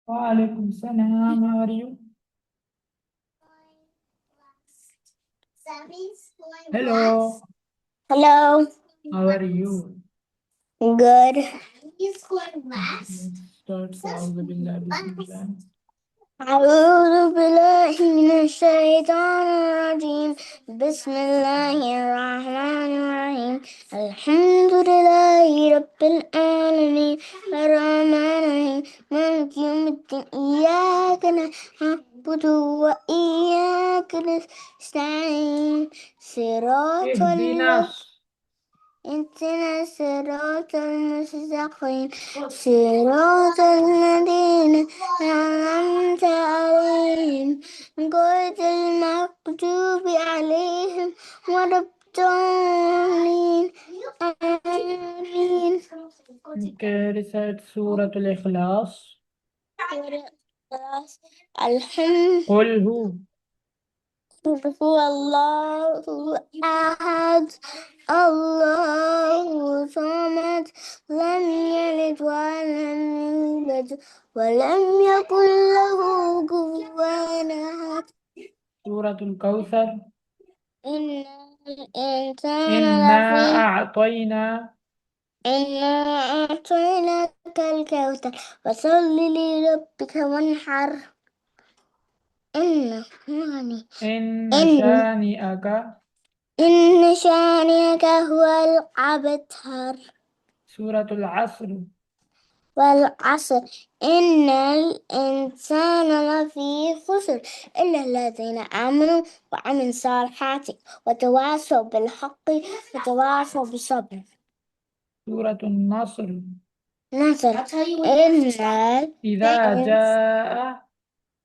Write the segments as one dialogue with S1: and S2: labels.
S1: Walaikum salam. How are you? Hello.
S2: Hello.
S1: How are you?
S2: Good.
S1: Let's start. أعوذ بالله بسم الله.
S2: أعوذ بالله من الشيطان الرجيم. بسم الله الرحمن الرحيم. الحمد لله رب العالمين الرحمن الرحيم مالك يوم الدين. إياك نعبد وإياك نستعين. صراط
S1: اهدنا
S2: الله اهدنا الصراط المستقيم صراط الذين أنعمت عليهم غير المغضوب عليهم ولا الضالين آمين.
S1: Okay, recite سورة الإخلاص.
S2: الحمد
S1: قل هو.
S2: هو الله أحد الله صمد لم يلد ولم يولد ولم يكن له كفوا أحد.
S1: سورة الكوثر.
S2: إن الإنسان
S1: إنا
S2: لفي
S1: أعطينا.
S2: إنا أعطيناك الكوثر فصل لربك وانحر. إن
S1: إن
S2: إن
S1: شانئك.
S2: إن شانئك هو الأبتر.
S1: سورة العصر.
S2: والعصر إن الإنسان لفي خسر إلا الذين آمنوا وعملوا الصالحات وتواصوا بالحق وتواصوا بالصبر.
S1: سورة النصر.
S2: نصر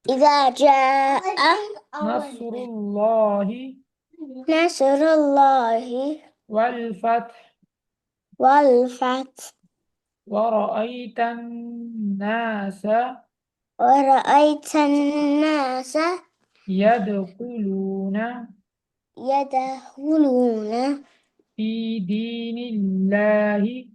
S2: إذا جاء
S1: نصر الله
S2: نصر الله
S1: والفتح
S2: والفتح
S1: ورأيت الناس
S2: ورأيت الناس
S1: يدخلون
S2: يدخلون
S1: في دين الله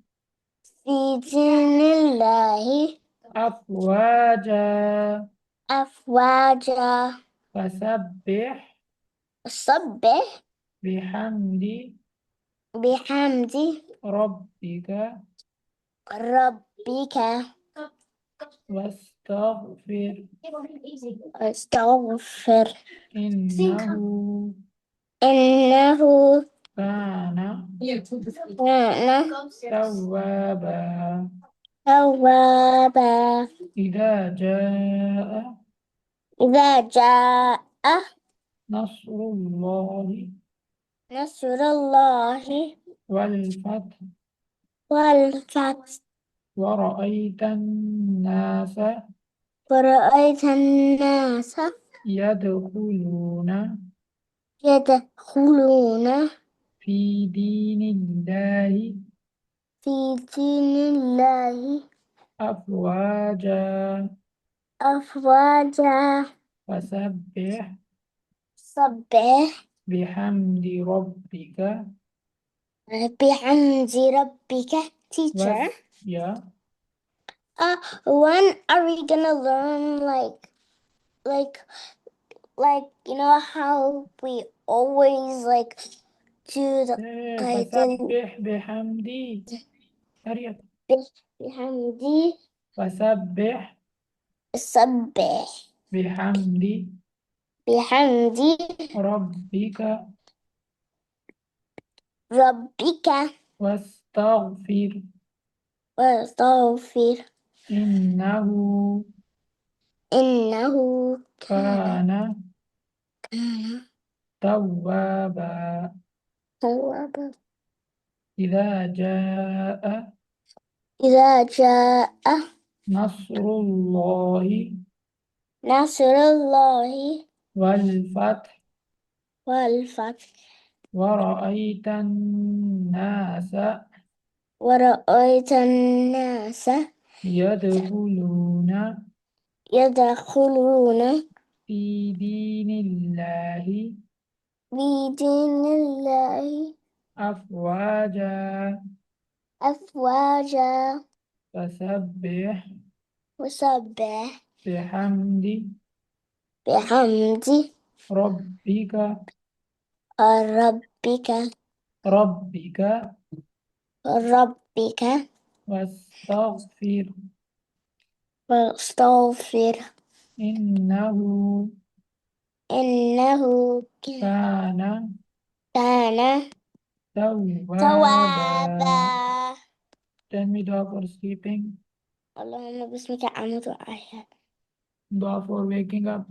S2: في دين الله
S1: أفواجا
S2: أفواجا.
S1: فسبح
S2: سبح
S1: بحمد
S2: بحمد
S1: ربك
S2: ربك واستغفر
S1: إنه
S2: إنه
S1: كان
S2: كان
S1: توابا.
S2: توابا.
S1: إذا جاء
S2: إذا جاء
S1: نصر الله
S2: نصر الله
S1: والفتح
S2: والفتح
S1: ورأيت الناس
S2: ورأيت الناس
S1: يدخلون
S2: يدخلون
S1: في دين الله
S2: في دين الله
S1: أفواجا
S2: أفواجا.
S1: فسبح
S2: سبح
S1: بحمد ربك
S2: بحمد ربك. Teacher,
S1: yeah.
S2: when are we gonna learn like you know how we always do the
S1: فسبح بحمدي أريد
S2: بحمد
S1: فسبح
S2: سبح
S1: بحمد
S2: بحمد
S1: ربك
S2: ربك
S1: واستغفر
S2: واستغفر
S1: إنه
S2: إنه
S1: كان
S2: كان
S1: توابا.
S2: توابا.
S1: إذا جاء
S2: إذا جاء
S1: نصر الله
S2: نصر الله
S1: والفتح
S2: والفتح
S1: ورأيت الناس
S2: ورأيت الناس
S1: يدخلون
S2: يدخلون
S1: في دين الله
S2: في دين الله
S1: أفواجا
S2: أفواجا.
S1: فسبح
S2: وسبح
S1: بحمد
S2: بحمد
S1: ربك
S2: ربك
S1: ربك
S2: ربك
S1: واستغفر
S2: واستغفر
S1: إنه
S2: إنه
S1: كان
S2: كان
S1: توابا.
S2: توابا.
S1: Tell me dua for sleeping,
S2: اللهم باسمك أموت وأحيا.
S1: dua for waking up.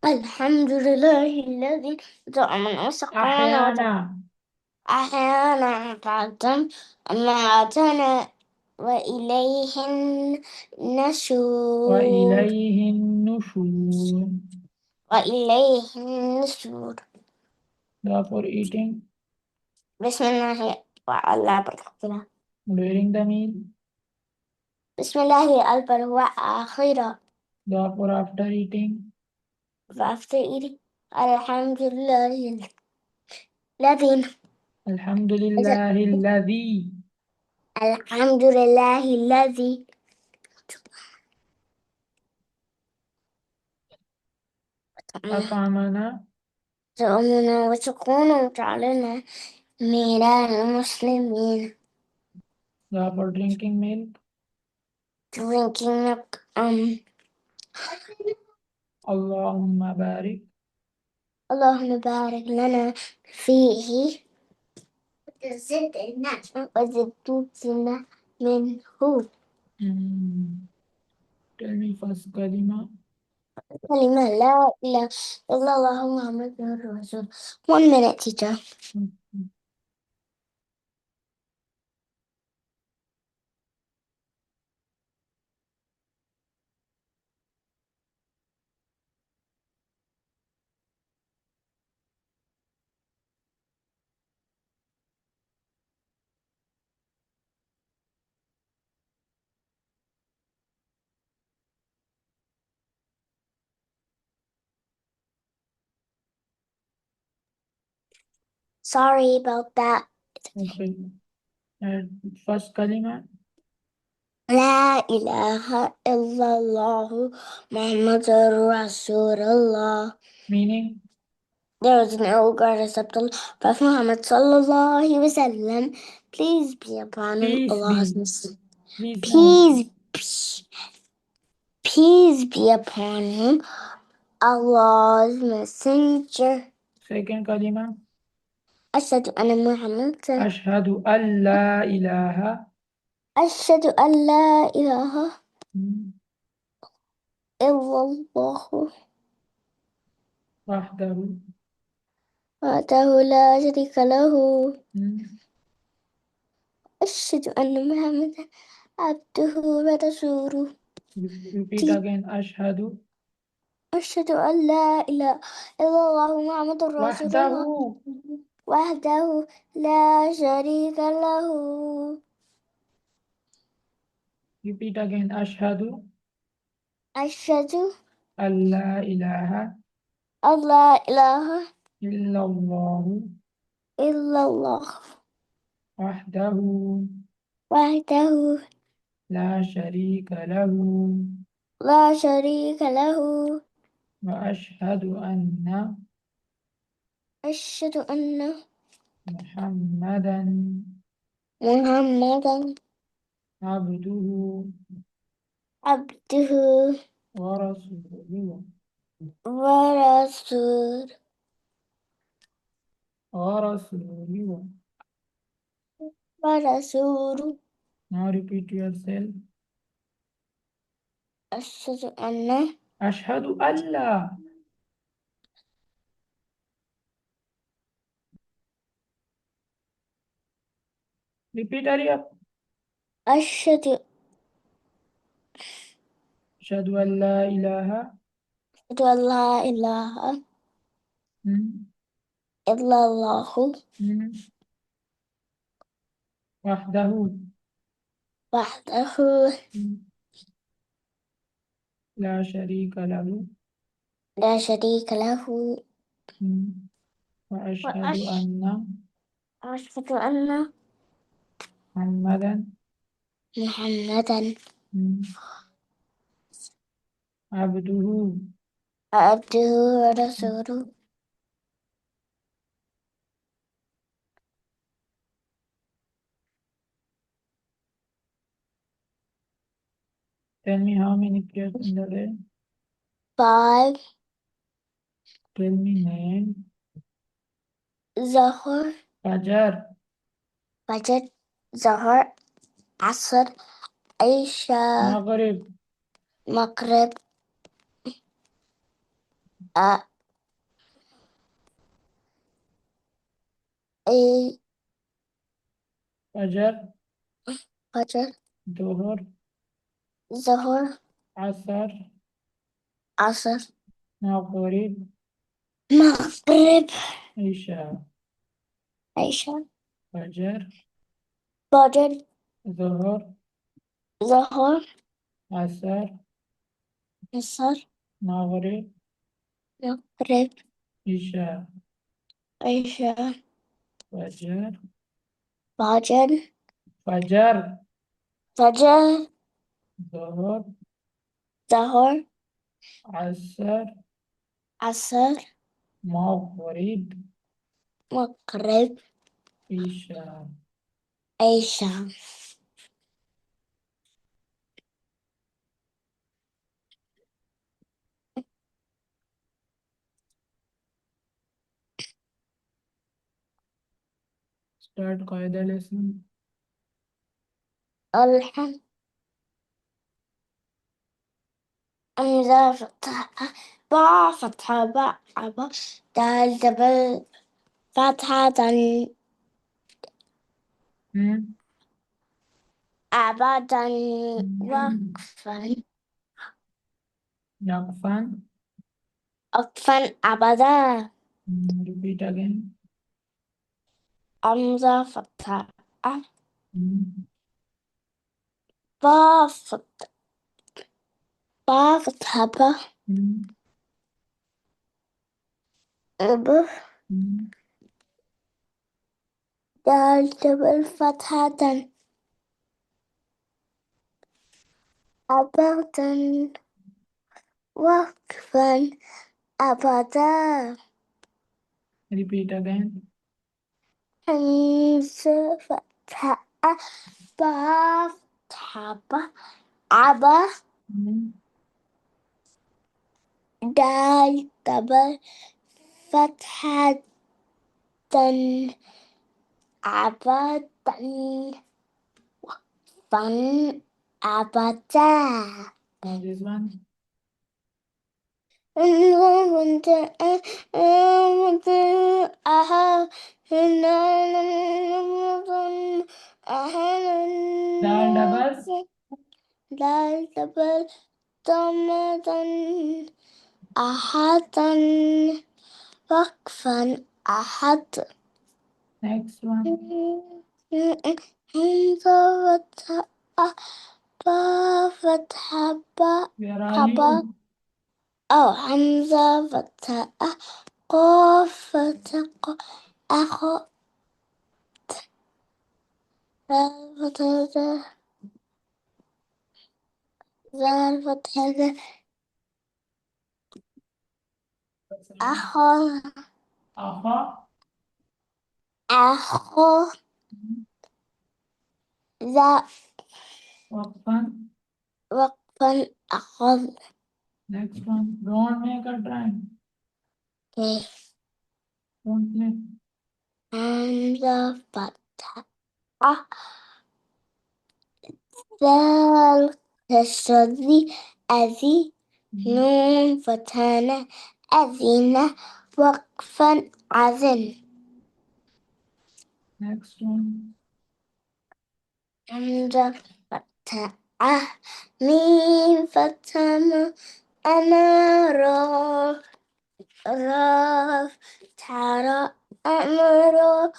S2: الحمد لله الذي طعما وسقانا
S1: أحيانا
S2: أحيانا بعد ما أتانا وإليه النشور.
S1: وإليه النشور.
S2: وإليه النشور.
S1: Dua for eating,
S2: بسم الله وعلى بركة.
S1: during the meal.
S2: بسم الله الأول وآخرة.
S1: Dua for after eating.
S2: after eating. الحمد لله الذي
S1: الحمد لله الذي
S2: الحمد لله الذي
S1: أطعمنا.
S2: طعمنا وسقونا وجعلنا من المسلمين.
S1: Dua for drinking milk.
S2: drinking milk.
S1: اللهم بارك
S2: اللهم بارك لنا فيه وزدنا منه.
S1: Hmm. Tell me first kalima.
S2: كلمة لا إله إلا الله محمد رسول. 1 minute, teacher.
S1: Hmm.
S2: Sorry about that.
S1: Okay. First kalima.
S2: لا إله إلا الله محمد رسول الله.
S1: Meaning.
S2: There is no God except Allah. Prophet Muhammad sallallahu alaihi wasallam. Please be upon him.
S1: Peace
S2: Allah's
S1: be.
S2: mercy.
S1: Please no.
S2: Peace be upon him. Allah's messenger.
S1: Second kalima.
S2: أشهد أن محمدا
S1: أشهد أن لا إله
S2: أشهد أن لا إله
S1: hmm,
S2: إلا الله
S1: وحده
S2: وحده لا شريك له.
S1: hmm.
S2: أشهد أن محمدا عبده ورسوله.
S1: Repeat again. أشهد
S2: أشهد أن لا إله إلا الله محمد رسول
S1: وحده.
S2: الله وحده لا شريك له.
S1: Repeat again. أشهد
S2: أشهد
S1: أن لا إله
S2: أن لا إله
S1: إلا الله
S2: إلا الله
S1: وحده
S2: وحده
S1: لا شريك له
S2: لا شريك له.
S1: وأشهد أن
S2: أشهد أن
S1: محمدا
S2: محمدا
S1: عبده
S2: عبده
S1: ورسوله
S2: ورسول
S1: ورسوله.
S2: ورسوله.
S1: Now repeat yourself.
S2: أشهد أن
S1: أشهد أن لا. Repeat hurry up.
S2: أشهد
S1: أشهد أن لا إله
S2: أن لا إله
S1: hmm,
S2: إلا الله
S1: hmm, وحده
S2: وحده
S1: hmm, لا شريك له
S2: لا شريك له.
S1: hmm, وأشهد أن
S2: وأشهد أن
S1: محمدا
S2: محمدا
S1: hmm, عبده.
S2: عبده ورسوله.
S1: Tell me how many prayers in the day.
S2: 5.
S1: Tell me name.
S2: Zuhr,
S1: Fajar.
S2: Fajr, Zuhr, Asr, Isha,
S1: Maghrib.
S2: Maghrib, uh, I-
S1: Fajar.
S2: Fajr,
S1: Dhuhr.
S2: Zuhr,
S1: Asr.
S2: Asr,
S1: Maghrib.
S2: Maghrib,
S1: Isha.
S2: Isha,
S1: Fajar.
S2: Fajr,
S1: Dhuhr.
S2: Zuhr,
S1: Asr.
S2: Asr,
S1: Maghrib.
S2: Maghrib,
S1: Isha.
S2: Isha,
S1: Fajar.
S2: Fajr,
S1: Fajar.
S2: Fajr,
S1: Dhuhr.
S2: Zuhr,
S1: Asr.
S2: Asr,
S1: Maghrib.
S2: Maghrib,
S1: Isha.
S2: Isha.
S1: Start qaida lesson.
S2: الحمد أمزة فتحة با فتحة با عبا دال دبل فتحة دن
S1: Hmm.
S2: أبدا وقفا
S1: Yaqfan.
S2: وقفا أبدا
S1: Repeat again.
S2: أمزة فتحة
S1: Hmm.
S2: با فتحة با فتحة با
S1: Hmm.
S2: ب
S1: Hmm.
S2: دال دبل فتحة دن أبدا وقفا أبدا
S1: Repeat again.
S2: أمزة فتحة با فتحة با عبا
S1: Hmm.
S2: دال دبل فتحة دن أبدا فن أبدا
S1: Now this one. Dal double.
S2: دال دبل ضمدا أحدا وقفا أحد
S1: Next one.
S2: همزة فتحة با فتحة با
S1: Where are
S2: حبا
S1: you?
S2: أو همزة فتحة قاف فتحة أخو فتحة زال فتحة أخو
S1: Aha.
S2: أخو ذا
S1: Waqfan.
S2: وقفا أخذ
S1: Next one. Don't make a time. Don't play.
S2: همزة فتحة ذال كسر أذي نون فتحة أذن وقفا عزن
S1: Next one.
S2: همزة فتحة ميم فتحة أنا راف ترى أمر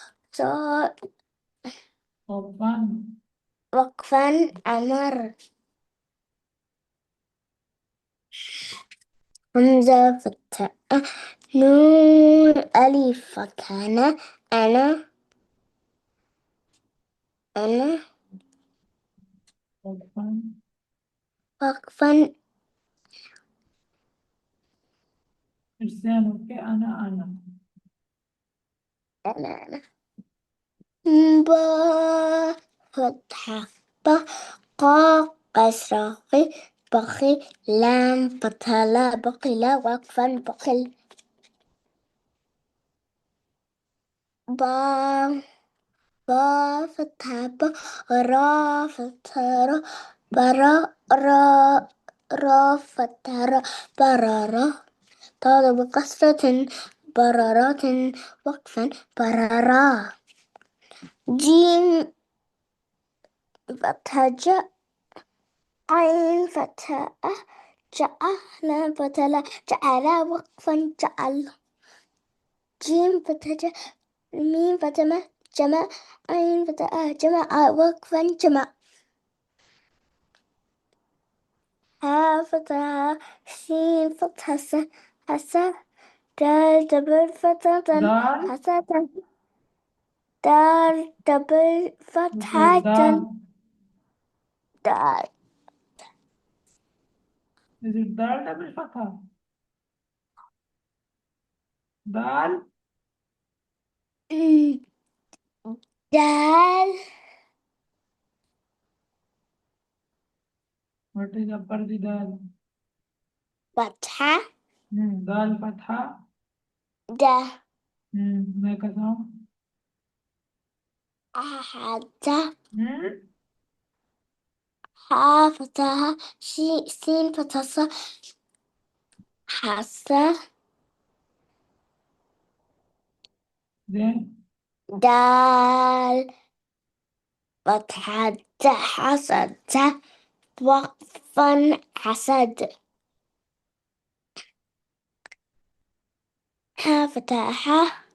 S1: Waqfan.
S2: وقفا أمر همزة فتحة نون ألف فتحة أنا
S1: Waqfan.
S2: وقفا
S1: إرسام. أوكي. أنا.
S2: أنا. با فتحة ب قا كسرة قي بخي لام فتحة لا بقي لا وقفا بقل با با فتحة ب را فتحة را برا را را فتحة را برارا طالب بكسرة برارات وقفا برارا جيم فتحة ج عين فتحة جعل فتحة جعل وقفا جعل جيم فتحة ميم فتحة جمع عين فتحة جمع وقفا جمع ها فتحة سين فتحة حسا دال دبل فتحة
S1: دال.
S2: حسا دال دبل فتحة
S1: دال.
S2: دال
S1: Is it دال double فتحة؟ دال.
S2: دال
S1: What is upper the دال؟
S2: فتحة
S1: دال فتحة.
S2: ده
S1: make a sound.
S2: حتى
S1: Hmm.
S2: ها فتحة سين فتحة حسة
S1: Then
S2: دال فتحة حسد وقفا حسد ها فتحة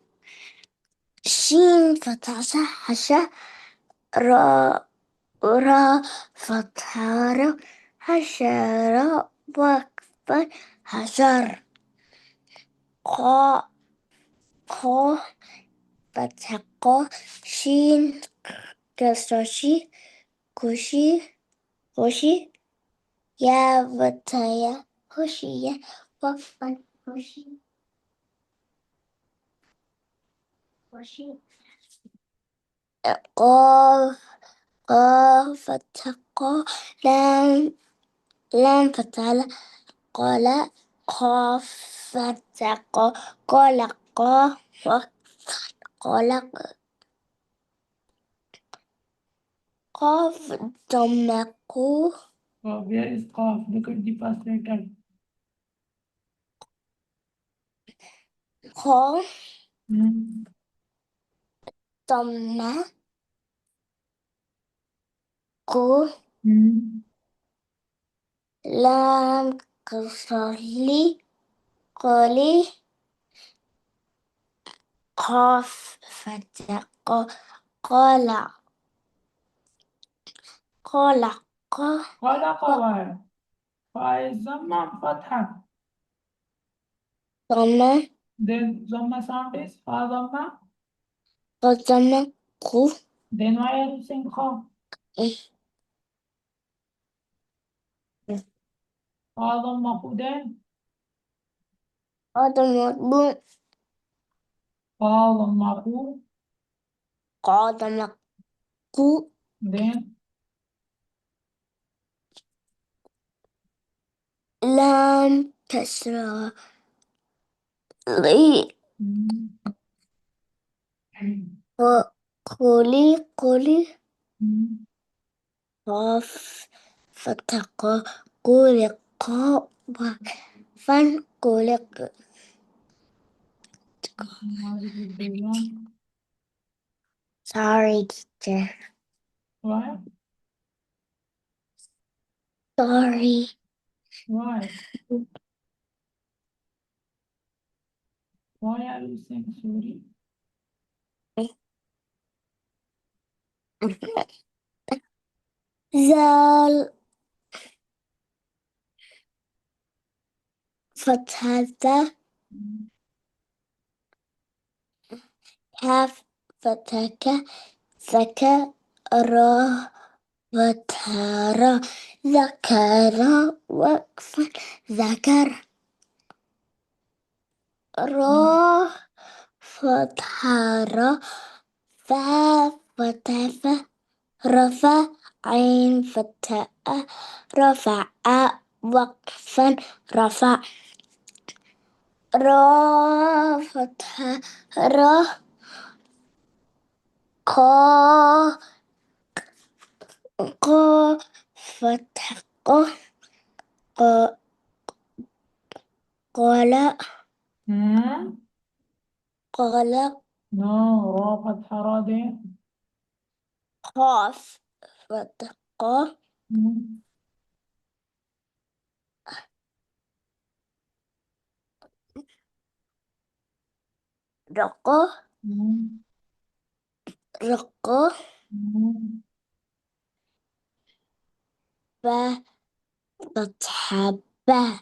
S2: شين فتحة حشا را را فتحة را حشرة وقفا حشر قا قا فتحة قا شين كسرشي كوشي خوشي يا فتايا خوشية وقفا خوشي خوشي قاف قاف فتحة قا لام لام فتحة قال قاف فتحة قا قال قا قال قاف ضمكو
S1: where is cough? Look at the first letter.
S2: قاف
S1: Hmm.
S2: ضمكو
S1: Hmm.
S2: لام كسرلي قولي قاف فتحة قال قال
S1: خلق wire. Five Zamma فتحة.
S2: ضمكو
S1: Then Zamma sound is Fa Zamma.
S2: ضمكو
S1: Then why are you saying Kha? Fa Zamma Hu then.
S2: ضمكو
S1: Fa Zamma Hu.
S2: ضمكو
S1: Then
S2: لام كسرة لي
S1: hmm.
S2: قولي
S1: Hmm.
S2: قاف فتق قولق فن قولق
S1: How is it going?
S2: sorry teacher
S1: Why?
S2: sorry
S1: Why? Why are you saying sorry?
S2: زال فتحة
S1: Hmm.
S2: كاف فتحة ذكر وترى ذكر وقف ذكر را فتحة را فا فتحة فا رفع عين فتحة رفع وقفا رفع را فتحة را قا قا فتحة قا قال
S1: هم؟
S2: قال
S1: نو را فتحة را دي.
S2: قاف فتحة
S1: هم؟
S2: رقة
S1: هم؟
S2: رقة
S1: هم؟
S2: با فتحة با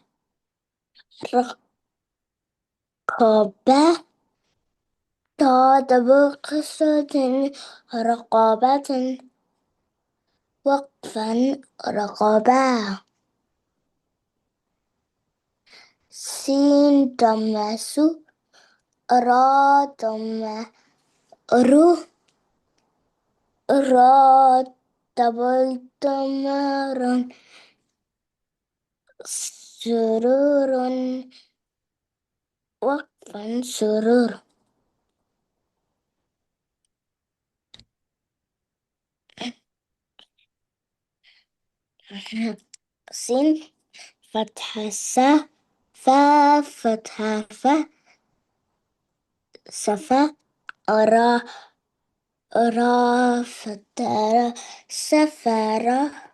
S2: رقابة تا دبر قصة رقابة وقفا رقابة سين دمسو را دم رو را دبل دمرن سرور وقفا سرور سين فتحة سا فا فتحة فا سفا را را فترة سفرة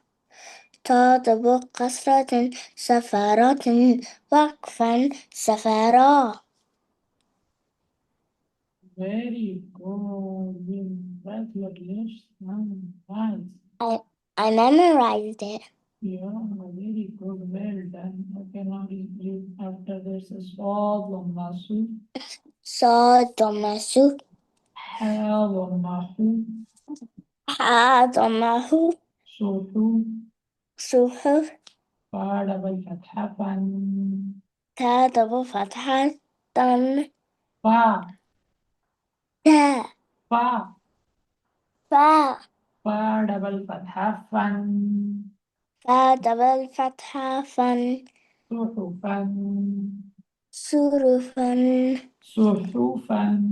S2: تضرب قصرة سفرات وقفا سفرا.
S1: Very good. Congratulations. Nice.
S2: I memorized it.
S1: Yeah, very good. Well done. Okay, now read after this is صاد وماسو
S2: صاد ضمسو
S1: حا وماحو
S2: حا ضمه
S1: صوحو
S2: صحف
S1: فا دبل فتحة فن
S2: تا ضرب فتحة تن
S1: فا
S2: تا
S1: فا
S2: فا
S1: فا دبل فتحة فن
S2: فا دبل فتحة فن
S1: صحفا
S2: صرفا
S1: صحفا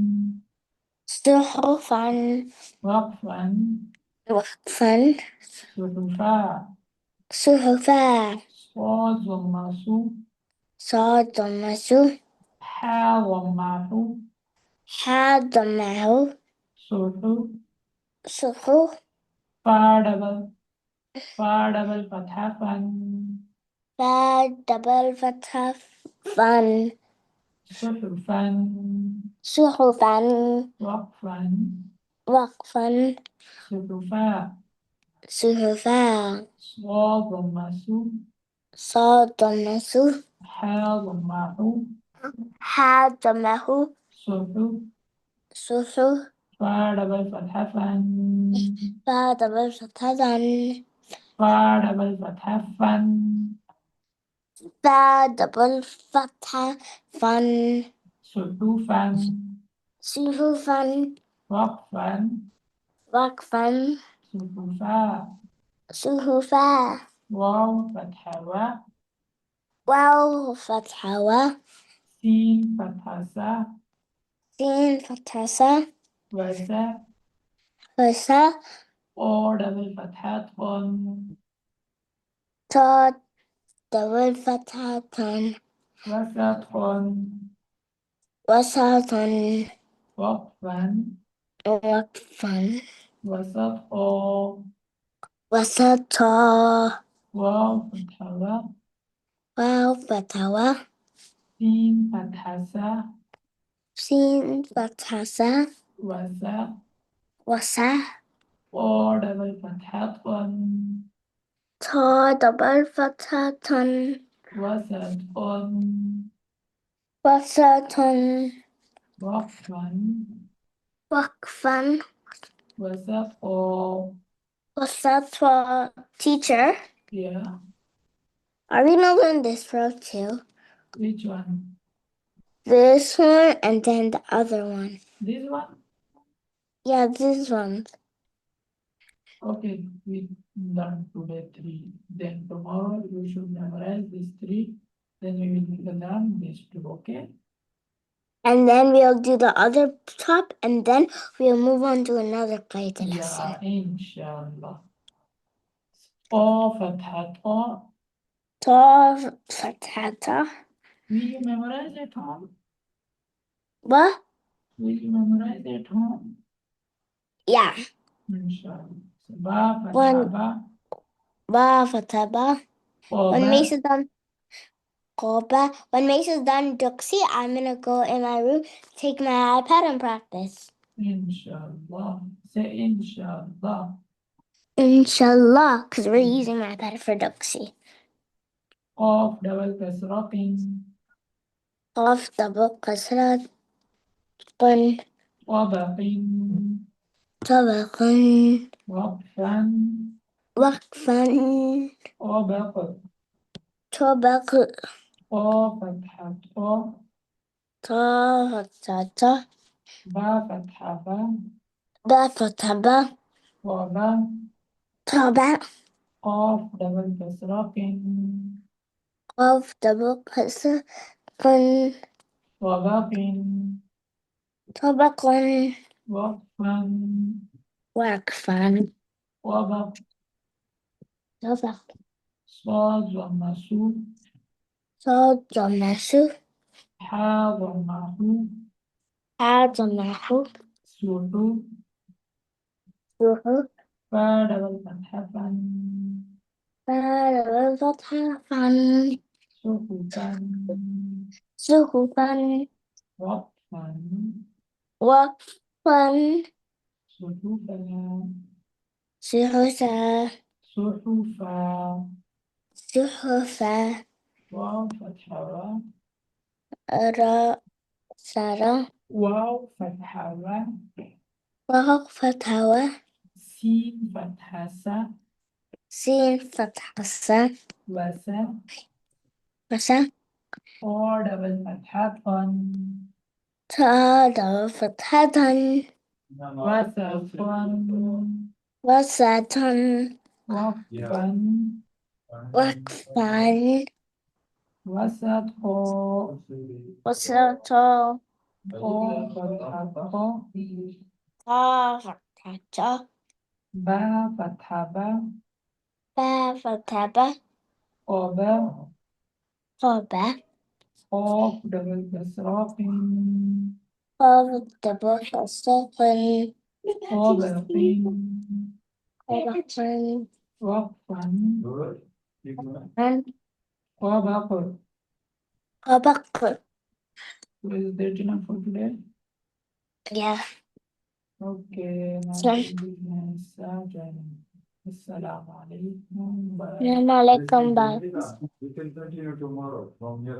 S2: صحفا
S1: وقفا
S2: وقفا
S1: صحفا
S2: صحفا
S1: صاد وماسو
S2: صاد ضمسو
S1: حا وماحو
S2: حا ضمه
S1: صحو
S2: صحف
S1: فا دبل فتحة فن
S2: فا دبل فتحة فن
S1: صحفا
S2: صحفا
S1: وقفا
S2: وقفا
S1: صحفا
S2: صحفا
S1: صاد وماسو
S2: صاد ضمسو
S1: حا وماحو
S2: حا ضمه
S1: صحو
S2: صحف
S1: فا دبل فتحة فن
S2: فا دبل فتحة
S1: فا دبل فتحة فن
S2: فا دبل فتحة فن
S1: صحفا
S2: صحفا
S1: وقفا
S2: وقفا
S1: صحفا
S2: صحفا
S1: واو فتحة و
S2: واو فتحة و
S1: سين فتحة سا
S2: سين فتحة سا
S1: وسا
S2: وسا
S1: أو دبل فتحة طن
S2: تا دبل فتحة تن
S1: وسطن
S2: وسطا
S1: وقفا
S2: وقفا
S1: وسطا
S2: وسطا
S1: واو فتحة و
S2: واو فتحة و
S1: سين فتحة سا
S2: سين فتحة سا
S1: وسا
S2: وسا
S1: أو دبل فتحة طن
S2: تا دبل فتحة تن
S1: وسطن
S2: وسطا
S1: وقفا
S2: وقفا
S1: وسطا.
S2: وسطا. Teacher,
S1: Yeah,
S2: are we not in this row too?
S1: which one?
S2: this one and then the other one.
S1: This one?
S2: Yeah, this one.
S1: Okay, we learned today 3. Then tomorrow you should memorize these 3. Then we will learn these 2, okay?
S2: And then we'll do the other top and then we'll move on to another play lesson.
S1: Yeah, inshallah. O فتحة O.
S2: Ta fatata.
S1: Will you memorize at home?
S2: What?
S1: Will you memorize at home?
S2: Yeah.
S1: Inshallah. So, Ba فتحة
S2: One.
S1: Ba.
S2: Ba fataba.
S1: O
S2: When
S1: Ba.
S2: Mace is done, Koba. When Mace is done Duxie, I'm gonna go in my room, take my iPad and practice.
S1: Inshallah. Say inshallah.
S2: Inshallah, because we're using my iPad for Duxie.
S1: Of double kasra
S2: Off double kasrat. Bun.
S1: طبق
S2: طبق.
S1: وقفا
S2: وقفا.
S1: طبق
S2: طبق.
S1: قا فتحة قا
S2: Ta fatata.
S1: با فتحة با
S2: Ba fataba.
S1: وبا
S2: Taba.
S1: قاف دبل كسرة
S2: Off double kasrat. Bun.
S1: وبق
S2: طبق.
S1: وقفا
S2: وقفا.
S1: وبق
S2: طبق.
S1: صاد ومسو
S2: صاد ضمسو.
S1: حا ومحو
S2: Ha ضمحو.
S1: سوحو
S2: سوحو.
S1: فا دبل فتحة
S2: Ba double fatha. Fan.
S1: سحفا
S2: Suhufan.
S1: وقفا
S2: Waqfan.
S1: صحفا
S2: Suhusa.
S1: صحفا
S2: Suhufa.
S1: واو فتحة
S2: Ra. Sara.
S1: واو فتحة
S2: Waq fathawa.
S1: سين فتحة
S2: Sin fathasa.
S1: وسا
S2: Masa.
S1: أو دبل فتحة
S2: Ta double fathatan.
S1: وسفا
S2: Wasatan.
S1: وقفا
S2: Waqfan.
S1: وسطا
S2: Wasato.
S1: أو فتحة
S2: Ta fathata.
S1: با فتحة
S2: Ba fathaba.
S1: أبا
S2: Hoba.
S1: قاف دبل كسرة
S2: Of double fathatan.
S1: طبق
S2: Hobakan.
S1: وقفا
S2: And
S1: طبق.
S2: Hobak.
S1: So is that enough for today?
S2: Yeah.
S1: Okay,
S2: Sorry.
S1: Assalamu alaikum. Bye.
S2: Assalamualaikum. Bye.
S3: We can continue tomorrow from here.